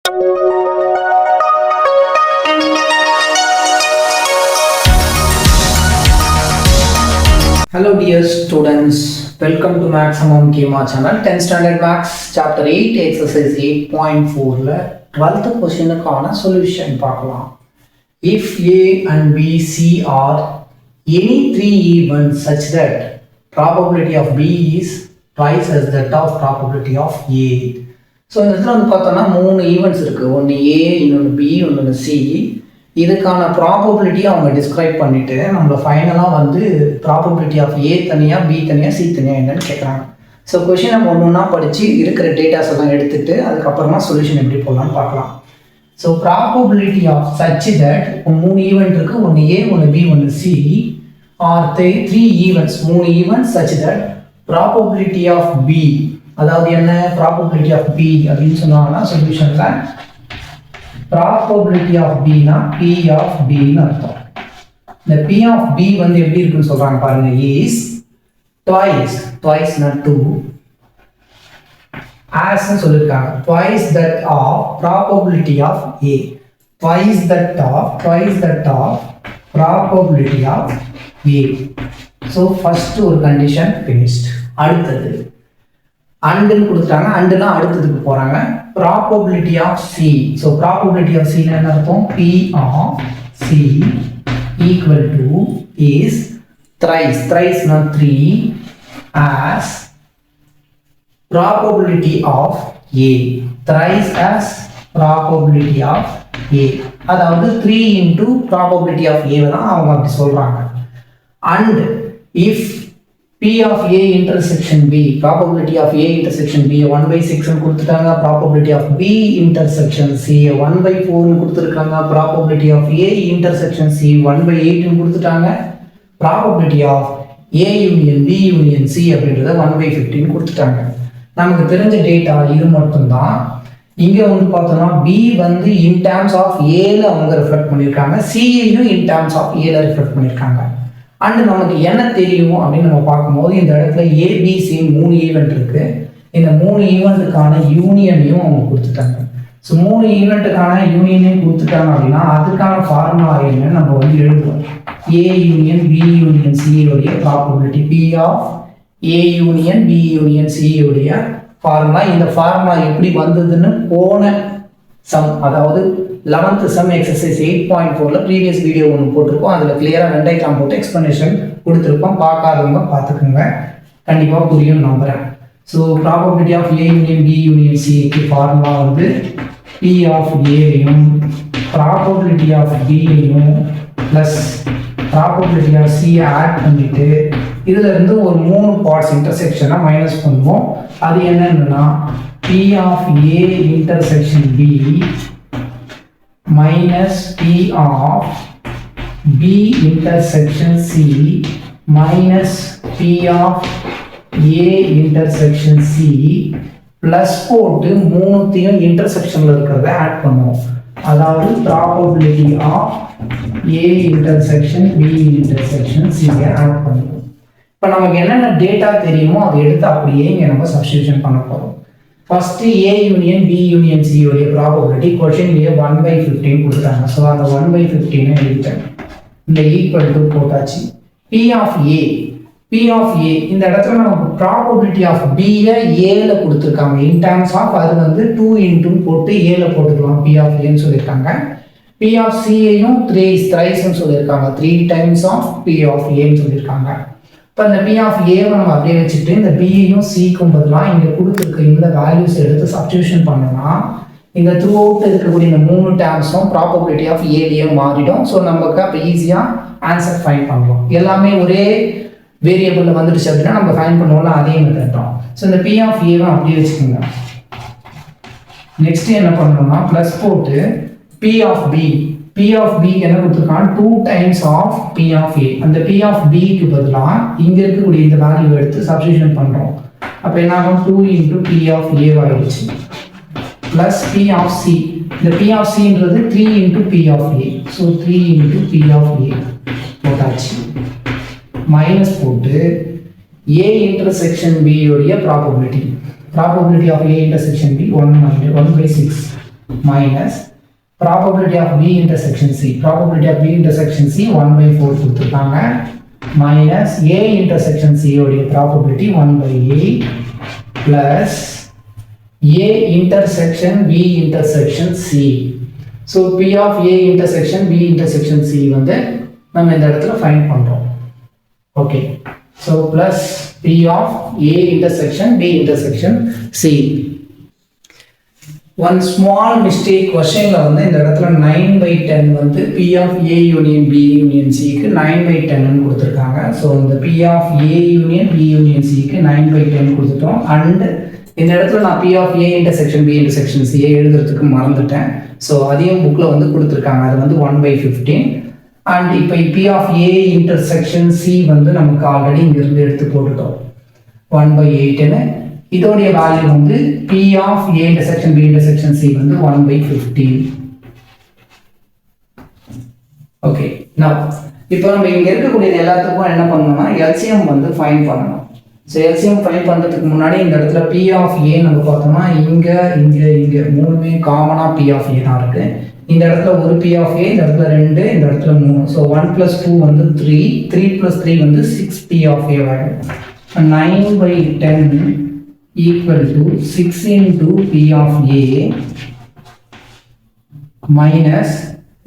Hello dear students, welcome to Maximum Kema channel. 10th standard Max chapter 8 exercise 8.4 la 12th question கான solution பார்க்கலாம். If A and B, C are any three events such that probability of B is twice as that of probability of A. So இந்த இடத்துல வந்து பார்த்தோம்னா 3 events இருக்குது. ஒன்று A, இன்னொன்று B, இன்னொன்று C. இதுக்கான ப்ராபபிலிட்டியை அவங்க டிஸ்கிரைப் பண்ணிவிட்டு நம்மளை ஃபைனலாக வந்து ப்ராபபிலிட்டி ஆஃப் ஏ தனியாக, பி தனியாக, சி தனியாக என்னன்னு கேட்குறாங்க. ஸோ கொஷின் நம்ம ஒன்று ஒன்றா படித்து இருக்கிற டேட்டாஸ் எல்லாம் எடுத்துகிட்டு அதுக்கப்புறமா சொல்யூஷன் எப்படி போடலான்னு பார்க்கலாம். So probability of such that 3 event இருக்குது. ஒன்று ஏ, ஒன்று பி, ஒன்று C. Are 3 events, 3 events such that probability of B, அதாவது என்ன ப்ராபபிலிட்டி ஆஃப் பி அப்படின்னு சொன்னாங்கன்னா சொல்யூஷனில் probability of B na P of B ன்னு அர்த்தம். இந்த P of B வந்து எப்படி இருக்குன்னு சொல்றாங்க பாருங்க. is twice not 2 as ன்னு சொல்லிருக்காங்க. twice that of probability of A, twice that of probability of A. so first ஒரு condition finished. அடுத்தது அண்டுன்னு கொடுத்துட்டாங்க. அண்டுனா அடுத்ததுக்கு போகிறாங்க. Probability of C. So probability of சின்னு என்ன அர்த்தம்? P of C equal to is thrice not 3 as probability of A, thrice as probability of A. அதாவது 3 இன்டூ ப்ராபபிலிட்டி ஆஃப் ஏ தான் அவங்க அப்படி சொல்கிறாங்க. And if P of A intersection B, probability of A intersection B 1/6 ன்னு கொடுத்துட்டாங்க. probability of B intersection C 1/4 ன்னு கொடுத்துருக்காங்க. probability of A intersection C 1/8 ன்னு கொடுத்துட்டாங்க. probability of A union B union C அப்படின்றத 1/15 கொடுத்துட்டாங்க. நமக்கு தெரிஞ்ச டேட்டா இது மட்டும்தான். இங்கே வந்து பார்த்தோம்னா B வந்து இன் டேர்ம்ஸ் ஆஃப் ஏல அவங்க ரிஃப்ளெக்ட் பண்ணியிருக்காங்க, சியையும் இன் டேர்ம்ஸ் ஆஃப் ஏல ரிஃப்ளெக்ட் பண்ணியிருக்காங்க. அண்டு நமக்கு என்ன தெரியும் அப்படின்னு நம்ம பார்க்கும்போது இந்த இடத்துல ஏபிசி 3 ஈவெண்ட் இருக்குது. இந்த 3 ஈவெண்ட்டுக்கான யூனியனையும் அவங்க கொடுத்துட்டாங்க. ஸோ 3 ஈவெண்ட்டுக்கான யூனியனையும் கொடுத்துட்டாங்க அப்படின்னா அதுக்கான ஃபார்முலா என்னன்னு நம்ம வந்து எழுதுவோம். ஏ யூனியன் பி யூனியன் சியோடைய probability, P of A union B union சியோடைய ஃபார்முலா. இந்த ஃபார்முலா எப்படி வந்ததுன்னு போன சம், அதாவது 11th சம் எக்ஸசைஸ் 8.4ல ப்ரீவியஸ் வீடியோ ஒன்று போட்டிருக்கோம். அதில் கிளியராக வெண்டைக்ராம் போட்டு எக்ஸ்ப்ளனேஷன் கொடுத்துருப்போம். பார்க்காதவங்க பார்த்துக்குங்க, கண்டிப்பாக புரியும் நம்புகிறேன். So probability of A union B union சிக்கு ஃபார்முலா வந்து பி ஆஃப் ஏவையும் ப்ராபபிலிட்டி ஆஃப் பியையும் ப்ளஸ் ப்ராபபிலிட்டி ஆஃப் சியை ஆட் பண்ணிவிட்டு இதில் இருந்து ஒரு 3 பார்ட்ஸ் இன்டர்செக்ஷனாக மைனஸ் பண்ணுவோம். அது என்னன்னா P of A intersection B minus P of B intersection C minus P of A intersection C plus போட்டு மூணுத்தையும் இன்டர்செக்ஷனில் இருக்கிறத ஆட் பண்ணுவோம். அதாவது probability of A intersection B intersection C add பண்ணுவோம். இப்போ நமக்கு என்னென்ன டேட்டா தெரியுமோ அதை எடுத்து அப்படியே இங்கே நம்ம சப்ஸ்டிடியூஷன் பண்ண போகிறோம். First A union B union C உடைய ப்ராபபிலிட்டி கொஷின்லேயே 1/15 கொடுத்தாங்க. ஸோ அந்த 1/15 எழுதிட்டேன். இந்த ஈக்குவல் டு போட்டாச்சு. பி ஆஃப் ஏ இந்த இடத்துல நமக்கு ப்ராபபிலிட்டி ஆஃப் பியை ஏல கொடுத்துருக்காங்க. இன் டேர்ம்ஸ் ஆஃப் அது வந்து 2 இன்டூ போட்டு ஏல போட்டுக்கலாம். பி ஆஃப் ஏன்னு சொல்லியிருக்காங்க. பி ஆஃப் சியையும் த்ரைஸ்ன்னு சொல்லியிருக்காங்க. 3 டைம்ஸ் ஆஃப் பி ஆஃப் ஏன்னு சொல்லியிருக்காங்க. இப்போ இந்த பி ஆஃப் ஏவை நம்ம அப்படியே வச்சுட்டு இந்த பியையும் சிக்கும் பதிலாக இங்கே கொடுத்துருக்க இந்த வேல்யூஸ் எடுத்து சப்ஸ்டிடியூஷன் பண்ணோம்னா இந்த த்ரூ அவுட் இருக்கக்கூடிய இந்த 3 டேர்ம்ஸும் ப்ராபபிலிட்டி ஆஃப் ஏலியே மாறிடும். ஸோ நமக்கு அப்போ ஈஸியாக ஆன்சர் ஃபைண்ட் பண்ணலாம். எல்லாமே ஒரே வேரியபிளில் வந்துடுச்சு அப்படின்னா நம்ம ஃபைண்ட் பண்ணுவோம்ல, அதே மெத்தட் தான். ஸோ இந்த பி ஆஃப் ஏவை அப்படியே வச்சுக்கோங்க. நெக்ஸ்ட் என்ன பண்ணுறோம்னா ப்ளஸ் போட்டு பி ஆஃப் பி என்ன கொடுத்துருக்கான் 2 டைம்ஸ் ஆஃப் பி ஆஃப் ஏ. அந்த பி ஆஃப் பிக்கு பதிலாக இங்கே இருக்கக்கூடிய இந்த வேல்யூ எடுத்து சப்ஸ்டிடியூஷன் பண்ணுறோம். அப்போ என்ன ஆகும் 2 இன்டூ பி ஆஃப் ஏ ஆகிடுச்சு ப்ளஸ் பி ஆஃப் சி. இந்த பி ஆஃப் சின்றது 3 into P of A. So 3 into P of A போட்டாச்சு. மைனஸ் போட்டு ஏ இன்டர்செக்ஷன் பி உடைய probability of A intersection B 1/6 minus probability of B intersection C. Probability of B intersection C 1 by 4 கொடுத்துருக்காங்க minus A intersection C உடைய probability 1 by 8 plus A intersection B intersection C. So P of A intersection B intersection C வந்து நம்ம இந்த இடத்துல find பண்றோம். Okay. So plus P of A intersection B intersection C. One small mistake question la வந்து இந்த இடத்துல 9 by 10 வந்து P of A union B union C க்கு 9 by 10 ன்னு கொடுத்திருக்காங்க. So இந்த P of A union B union C க்கு 9 by 10 கொடுத்துட்டோம். And இந்த இடத்துல நான் P of A intersection B intersection C எழுதுறதுக்கு மறந்துட்டேன். So அதையும் புக்ல வந்து கொடுத்திருக்காங்க. அது வந்து 1 by 15. And இப்போ P of A intersection C வந்து நமக்கு ஆல்ரெடி இங்க இருந்து எடுத்து போட்டுட்டோம் 1 by 8 ன்னு. இதோடைய வேல்யூ வந்து P of A intersection B intersection C வந்து 1 by 15. ஓகே, now இப்போ நம்ம இங்க இருக்கக்கூடிய எல்லாத்துக்கும் என்ன பண்ணணும்னா LCM வந்து ஃபைண்ட் பண்ணணும். ஸோ LCM ஃபைண்ட் பண்ணுறதுக்கு முன்னாடி இந்த இடத்துல P of A நம்ம பார்த்தோம்னா இங்கே மூணுமே காமனாக P of A தான் இருக்கு. இந்த இடத்துல ஒரு P of A, இந்த இடத்துல 2, இந்த இடத்துல 3. ஸோ 1 plus 2 வந்து 3, 3 plus 3 வந்து 6 P of A ஆகிடும். 9 by 10 equal to 6 into P of A minus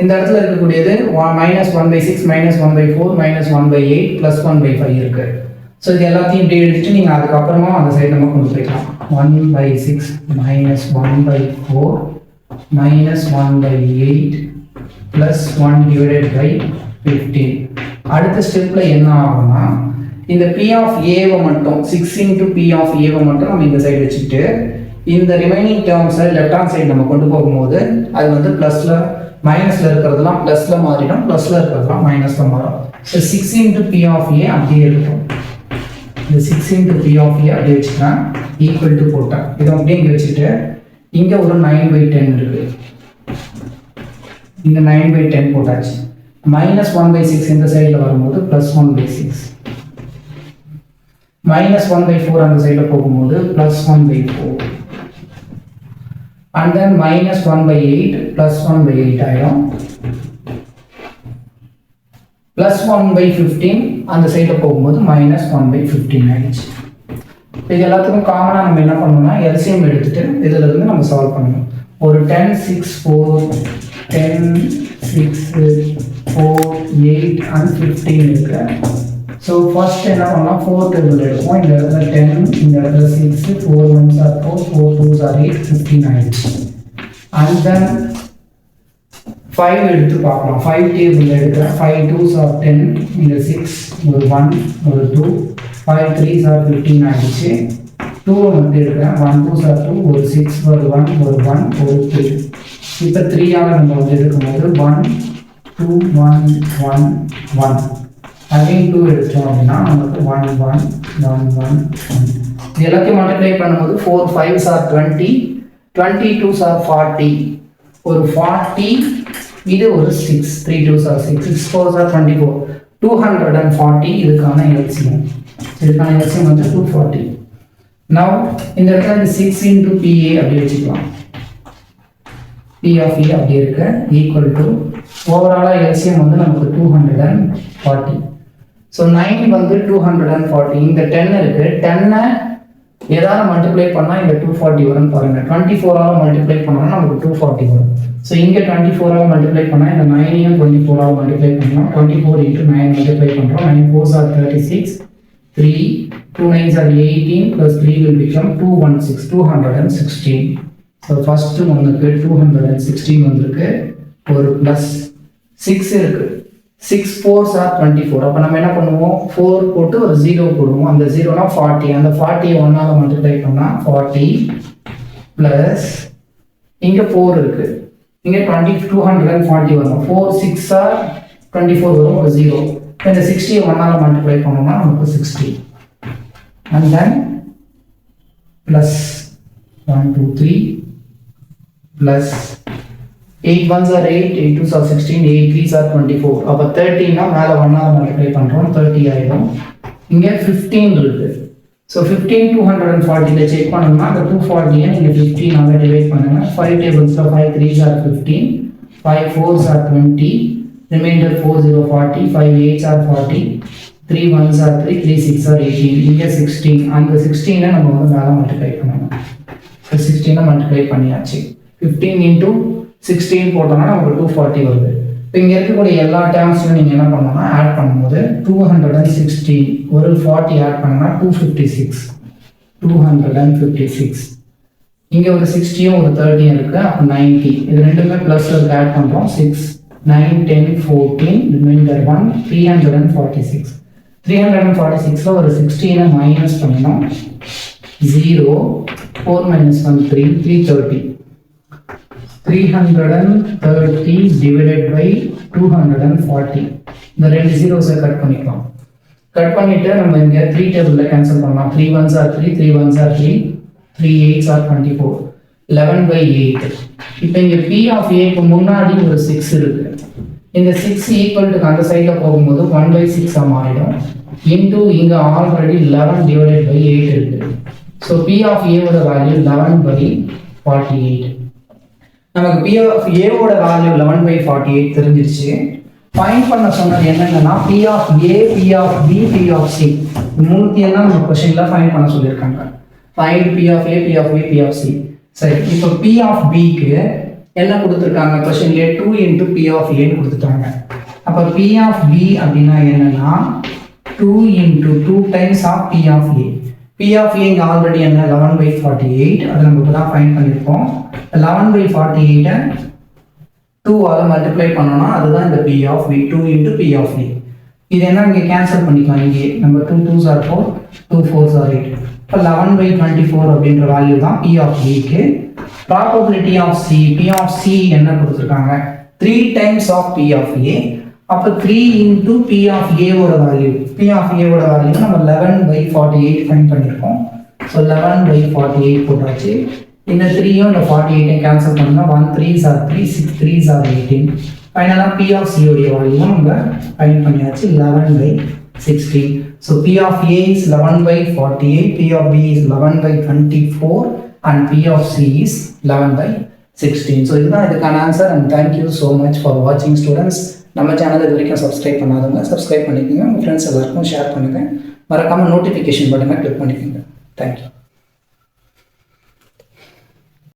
இந்த இடத்துல இருக்கக்கூடியது minus 1 by 6 minus 1 by 4 minus 1 by 8 plus 1 by 5 இருக்கு. ஸோ இது எல்லாத்தையும் இப்படி எடுத்துட்டு நீங்கள் அதுக்கப்புறமா அந்த சைடு நம்ம கொண்டு போய்க்கலாம். 1 by 6 minus 1 by 4 minus 1 by 8 plus 1 divided by 15. அடுத்த ஸ்டெப்பில் என்ன ஆகும்னா இந்த P of A மட்டும் 6 into P of A மட்டும் நம்ம இந்த சைடு வச்சுட்டு இந்த ரிமைனிங் டேர்ம்ஸை லெஃப்ட் ஹேண்ட் சைடு நம்ம கொண்டு போகும்போது அது வந்து ப்ளஸில் மைனஸில் இருக்கிறதுலாம் ப்ளஸில் மாறிடும், ப்ளஸில் இருக்கிறதுலாம் மைனஸில் மாறும். So 6 into P of A அப்படியே இருக்கும். இந்த 6 into P of A அப்படியே வச்சுக்கலாம் ஈக்குவல் டு போட்டேன். இதை அப்படியே இங்கே வச்சுட்டு இங்கே ஒரு 9 by 10 இருக்கு. இந்த 9 by 10 போட்டாச்சு. minus 1 by 6 இந்த சைடில் வரும்போது plus 1 by 6. minus 1 by 4 அந்த சைடில் போகும்போது plus 1 by 4. And then minus 1 by 8 plus 1 by 8 ஆயிடும். plus 1 by 15 அந்த சைடில் போகும்போது minus 1 by 15 ஆயிடுச்சு. இது எல்லாத்துக்கும் காமனாக நம்ம என்ன பண்ணணும்னா LCM எடுத்துட்டு இதில் இருந்து நம்ம சால்வ் பண்ணணும். ஒரு 10, 6, 4, 10, 6, 4, 8 and 15 இருக்கு. ஸோ ஃபர்ஸ்ட் என்ன பண்ணலாம் 4 டேபிள் எடுப்போம். இந்த இடத்துல 10, இந்த இடத்துல 6, 4 1s are 4, 4 2s are 8, 15 ஆயிடுச்சு. அண்ட் தென் 5 எடுத்து பார்க்கலாம். 5 டேபிள் எடுக்கிறேன். 5 2s are 10, இந்த 6 ஒரு 1 ஒரு 2, 5 3s are 15 ஆயிடுச்சு. 2 வந்து எடுக்கிறேன். 1 2s are 2, ஒரு 6 ஒரு 1 ஒரு 1 ஒரு 3. இப்போ 3ஆல் நம்ம வந்து எடுக்கும்போது 1 2 1 1 1. அகைன் 2 எடுத்தோம் அப்படின்னா நமக்கு 1 1 1 1 1. இது எல்லாத்தையும் மல்டிப்ளை பண்ணும்போது 4 5s are 20, 20 2s are 40, ஒரு 40, இது ஒரு 6, 3 2s are 6, 6 4s are 24, 240 இதுக்கான LCM. இதுக்கான LCM வந்து 240. Now இந்த இடத்துல இந்த 6 into PA அப்படி வச்சுக்கலாம். P of A அப்படி இருக்கு ஈக்குவல் டு ஓவராலாக LCM வந்து நமக்கு 240. ஸோ 9 வந்து 240. இந்த 10 இருக்கு. 10 ஏதாவது மல்டிப்ளை பண்ணால் இந்த 240 வரும்னு பாருங்க. 24ஆல் மல்டிப்ளை பண்ணோம்னா நமக்கு 240 வரும். ஸோ இங்கே 24ஆல் மல்டிப்ளை பண்ணால் இந்த 9ஐயும் 24ஆல் மல்டிப்ளை பண்ணோம். 24 into 9 மல்டிப்ளை பண்ணுறோம். 9 4s are 36, 3 2 9s are 18 plus 3 will become 216, 216. So first ஒன்றுக்கு 216 வந்திருக்கு. ஒரு ப்ளஸ் 6 இருக்கு. 6 4s are 24. அப்போ நம்ம என்ன பண்ணுவோம் 4 போட்டு ஒரு 0 போடுவோம். அந்த 0னா 40. அந்த 40 1ஆல் மல்டிப்ளை பண்ணால் 40 ப்ளஸ் இங்கே 4 இருக்கு. இங்கே 240 வரும். 4 6 are 24 வரும் ஒரு 0. இந்த 60 1ஆல் மல்டிப்ளை பண்ணோம்னா நமக்கு 60. And then plus 1 2 3 plus 8 1s are 8, 8 2s are 16, 8 3s are 24. அப்போ 30னா மேலே 1ஆல் மல்டிப்ளை பண்ணுறோம் 30 ஆயிடும். இங்கே 15 இருக்கு. ஸோ 15 240 செக் பண்ணோம்னா அந்த 240 நீங்கள் 15 டிவைட் பண்ணுங்கள். 5 டேபிள்ஸில் 5 3s are 15, 5 4s are 20, reminder 4 0 40, 5 8s are 40, 3 1s are 3, 3 6 are 18, இங்கே 16. அந்த 16 நம்ம வந்து மேலே மல்டிப்ளை பண்ணணும். ஸோ 16 மல்டிப்ளை பண்ணியாச்சு. 15 into 16 போட்டோம்னா நமக்கு 240 வருது. இப்போ இங்கே இருக்கக்கூடிய எல்லா டேர்ம்ஸையும் நீங்கள் என்ன பண்ணணும்னா ஆட் பண்ணும்போது 216 ஒரு 40 ஆட் பண்ணோம்னா 256. இங்கே ஒரு 60யும் ஒரு 30யும் இருக்குது. அப்போ 90. இது ரெண்டுமே ப்ளஸ் இருக்கு ஆட் பண்ணுறோம். 6 9 10 14 ரிமைண்டர் 1 346. 346ல ஒரு 16 மைனஸ் பண்ணணும். 0 4 minus 1 3 330. 330 divided by 240. இந்த ரெண்டு ஜீரோஸை கட் பண்ணிக்கலாம். கட் பண்ணிட்டு நம்ம இங்க 3 டேபிள்ல கேன்சல் பண்ணலாம். 3 1s are 3, 3 1s are 3, 3 8s are 24, 11/8. இப்போ இங்க p of a க்கு முன்னாடி ஒரு 6 இருக்கு. இந்த 6 ஈக்குவல் டு அந்த சைடுல போகும்போது 1/6 ஆ மாறிடும். இன்டு இங்க ஆல்ரெடி 11 divided by 8 இருக்கு. ஸோ p of a ஓட வேல்யூ 11/48. நமக்கு p of a ஓட வேல்யூ 11/48 தெரிஞ்சிருச்சு. ஃபைண்ட் பண்ண சொன்னது என்னன்னா p of a, p of b, p of c. மூணுத்தையும் தான் நம்ம क्वेश्चनல ஃபைண்ட் பண்ண சொல்லிருக்காங்க. Find p of a, p of b, p of c. சரி, இப்போ p of b க்கு என்ன கொடுத்திருக்காங்க? क्वेश्चनல 2 into p of a ன்னு கொடுத்துட்டாங்க. அப்ப p of b அப்படினா என்னன்னா 2 into 2 times of p of a. p of a இங்க ஆல்ரெடி என்ன 11/48. அதை நம்ம இப்பதான் ஃபைண்ட் பண்ணிருக்கோம். 11/48 2 ஆல மல்டிப்ளை பண்ணோம்னா அதுதான் இந்த p of b. 2 into p of a. இது என்ன இங்க கேன்சல் பண்ணிக்கலாம். இங்கே நம்ம 2 2s are 4, 2 4s are 8. இப்போ 11/24 அப்படின்ற வேல்யூ தான் p of b க்கு. Probability of c, p of c என்ன கொடுத்திருக்காங்க? 3 times of p of a. அப்ப 3 into p of a ஓட வேல்யூ, p of a ஓட வேல்யூ நம்ம 11/48 ஃபைண்ட் பண்ணிருக்கோம். ஸோ 11/48 போட்டாச்சு. இந்த 3யும் இந்த 48 கேன்சல் பண்ணா 1 3s are 3, 6 3s are 18. ஃபைனலா p of c உடைய வேல்யூ நம்ம ஃபைண்ட் பண்ணியாச்சு 11/16. So p of a is 11/48, p of b is 11/24 and p of c is 11/16. So இதுதான் இதுக்கான answer. and thank you so much for watching students. நம்ம சேனலை இது வரைக்கும் சப்ஸ்கிரைப் பண்ணாதவங்க சப்ஸ்கிரைப் பண்ணிக்கோங்க. உங்கள் ஃப்ரெண்ட்ஸ் எல்லாருக்கும் ஷேர் பண்ணுங்கள். மறக்காமல் நோட்டிஃபிகேஷன் பட்டனை கிளிக் பண்ணிக்கோங்க. தேங்க்யூ.